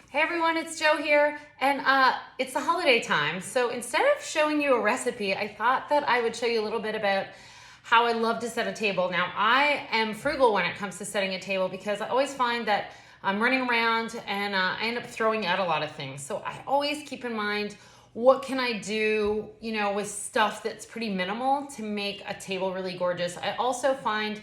Hey everyone, it's Jo here, and it's the holiday time. So instead of showing you a recipe, I thought that I would show you a little bit about how I love to set a table. Now, I am frugal when it comes to setting a table because I always find that I'm running around and I end up throwing out a lot of things. So I always keep in mind, what can I do, with stuff that's pretty minimal to make a table really gorgeous. I also find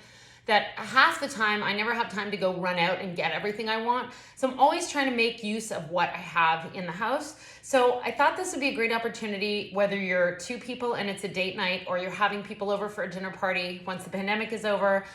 that half the time I never have time to go run out and get everything I want. So I'm always trying to make use of what I have in the house. So I thought this would be a great opportunity, whether you're two people and it's a date night or you're having people over for a dinner party once the pandemic is over.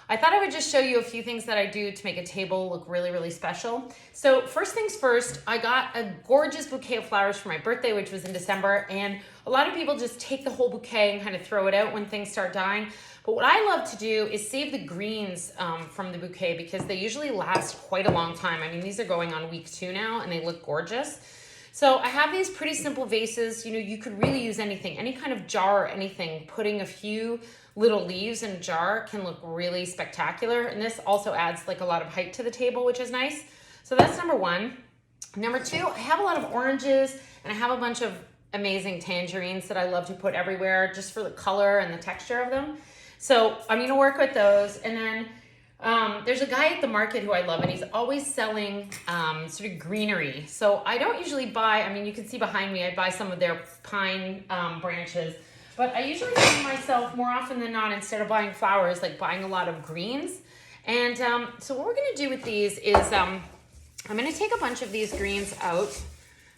I thought I would just show you a few things that I do to make a table look really, really special. So first things first, I got a gorgeous bouquet of flowers for my birthday, which was in December. And a lot of people just take the whole bouquet and kind of throw it out when things start dying. But what I love to do is save the greens from the bouquet because they usually last quite a long time. I mean, these are going on week 2 now and they look gorgeous. So I have these pretty simple vases. You could really use anything, any kind of jar or anything. Putting a few little leaves in a jar can look really spectacular. And this also adds like a lot of height to the table, which is nice. So that's number 1. Number 2, I have a lot of oranges and I have a bunch of amazing tangerines that I love to put everywhere just for the color and the texture of them. So I'm gonna work with those. And then there's a guy at the market who I love and he's always selling sort of greenery. So I don't usually buy, you can see behind me, I buy some of their pine branches, but I usually find myself more often than not, instead of buying flowers, like buying a lot of greens. And so what we're gonna do with these is I'm gonna take a bunch of these greens out.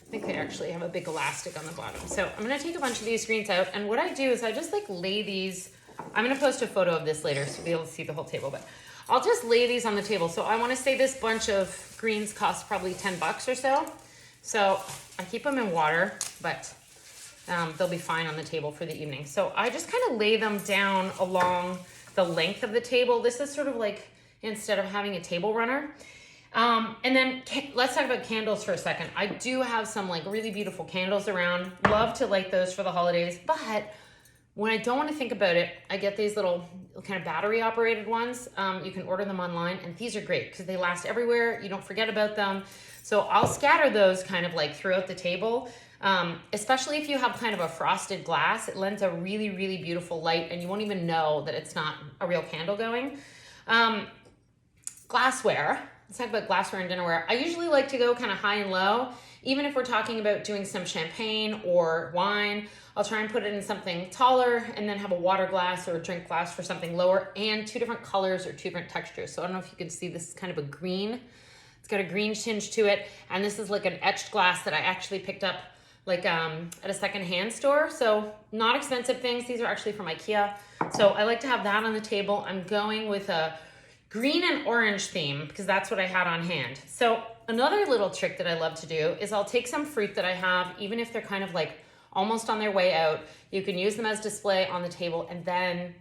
I think they actually have a big elastic on the bottom. So I'm gonna take a bunch of these greens out, and what I do is I just like lay these. I'm gonna post a photo of this later so you'll be able to see the whole table, but I'll just lay these on the table. So I wanna say this bunch of greens costs probably $10 or so. So I keep them in water, but they'll be fine on the table for the evening. So I just kind of lay them down along the length of the table. This is sort of like, instead of having a table runner. And then let's talk about candles for a second. I do have some like really beautiful candles around. Love to light those for the holidays, but when I don't want to think about it, I get these little kind of battery operated ones. You can order them online, and these are great because they last everywhere. You don't forget about them. So I'll scatter those kind of like throughout the table, especially if you have kind of a frosted glass. It lends a really, really beautiful light, and you won't even know that it's not a real candle going. Glassware. Let's talk about glassware and dinnerware. I usually like to go kind of high and low. Even if we're talking about doing some champagne or wine, I'll try and put it in something taller and then have a water glass or a drink glass for something lower, and 2 different colors or 2 different textures. So I don't know if you can see, this is kind of a green. It's got a green tinge to it. And this is like an etched glass that I actually picked up like at a secondhand store. So not expensive things. These are actually from IKEA. So I like to have that on the table. I'm going with a green and orange theme because that's what I had on hand. So another little trick that I love to do is I'll take some fruit that I have, even if they're kind of like almost on their way out. You can use them as display on the table and then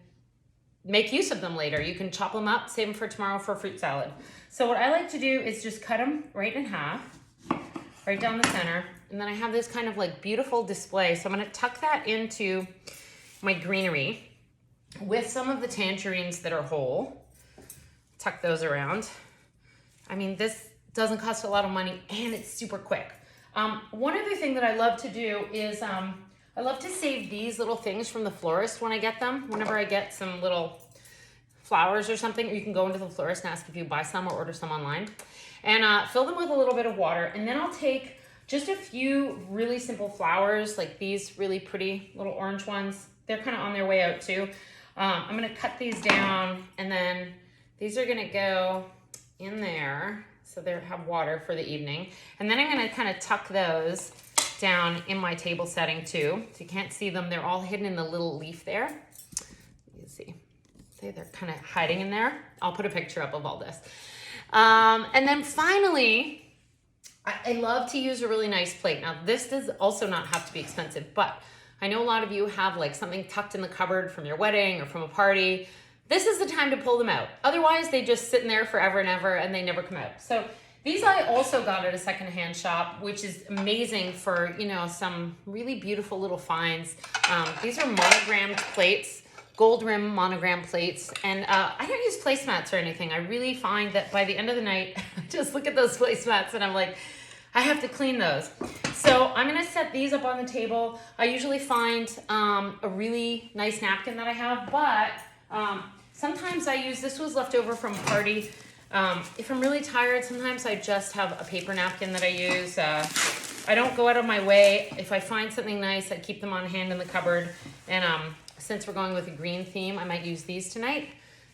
make use of them later. You can chop them up, save them for tomorrow for a fruit salad. So what I like to do is just cut them right in half, right down the center. And then I have this kind of like beautiful display. So I'm gonna tuck that into my greenery with some of the tangerines that are whole. Tuck those around. This doesn't cost a lot of money and it's super quick. One other thing that I love to do is I love to save these little things from the florist when I get them. Whenever I get some little flowers or something, you can go into the florist and ask if you buy some or order some online. And fill them with a little bit of water. And then I'll take just a few really simple flowers, like these really pretty little orange ones. They're kind of on their way out too. I'm gonna cut these down, and then these are gonna go in there so they have water for the evening. And then I'm gonna kind of tuck those down in my table setting too. So you can't see them, they're all hidden in the little leaf there. You can see they're kind of hiding in there. I'll put a picture up of all this. And then finally, I love to use a really nice plate. Now this does also not have to be expensive, but I know a lot of you have like something tucked in the cupboard from your wedding or from a party. This is the time to pull them out. Otherwise, they just sit in there forever and ever and they never come out. So these I also got at a secondhand shop, which is amazing for, some really beautiful little finds. These are monogrammed plates, gold rim monogram plates. And I don't use placemats or anything. I really find that by the end of the night, I just look at those placemats and I'm like, I have to clean those. So I'm gonna set these up on the table. I usually find a really nice napkin that I have, but sometimes I use, this was left over from a party. If I'm really tired, sometimes I just have a paper napkin that I use. I don't go out of my way. If I find something nice, I keep them on hand in the cupboard. And since we're going with a green theme, I might use these tonight.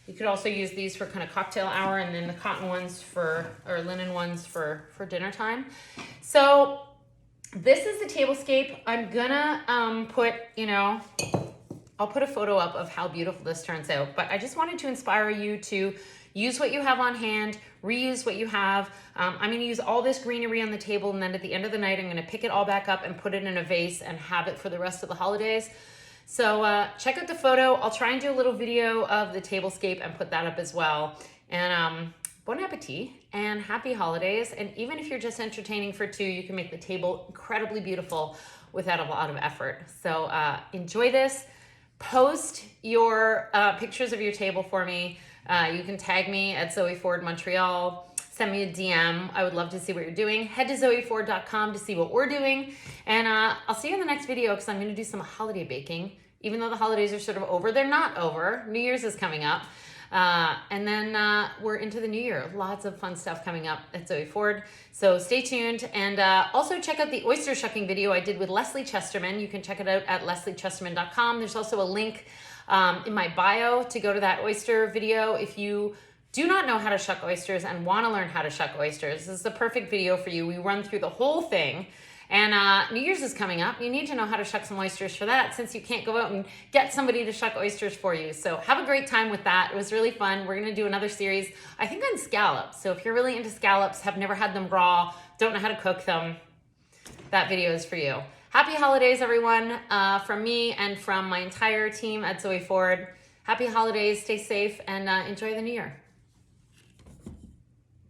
You could also use these for kind of cocktail hour, and then the cotton ones or linen ones for dinner time. So this is the tablescape. I'm gonna put, I'll put a photo up of how beautiful this turns out, but I just wanted to inspire you to use what you have on hand, reuse what you have. I'm gonna use all this greenery on the table, and then at the end of the night, I'm gonna pick it all back up and put it in a vase and have it for the rest of the holidays. So check out the photo. I'll try and do a little video of the tablescape and put that up as well. And bon appetit and happy holidays. And even if you're just entertaining for two, you can make the table incredibly beautiful without a lot of effort. So enjoy this. Post your pictures of your table for me. You can tag me at Zoe Ford Montreal. Send me a DM. I would love to see what you're doing. Head to zoeford.com to see what we're doing. And I'll see you in the next video, because I'm going to do some holiday baking. Even though the holidays are sort of over, they're not over. New Year's is coming up. And then we're into the new year. Lots of fun stuff coming up at Zoe Ford. So stay tuned. And also check out the oyster shucking video I did with Leslie Chesterman. You can check it out at lesliechesterman.com. There's also a link in my bio to go to that oyster video. If you do not know how to shuck oysters and want to learn how to shuck oysters, this is the perfect video for you. We run through the whole thing. And New Year's is coming up. You need to know how to shuck some oysters for that, since you can't go out and get somebody to shuck oysters for you. So have a great time with that. It was really fun. We're going to do another series, I think, on scallops. So if you're really into scallops, have never had them raw, don't know how to cook them, that video is for you. Happy holidays, everyone, from me and from my entire team at Zoe Ford. Happy holidays, stay safe, and enjoy the new year.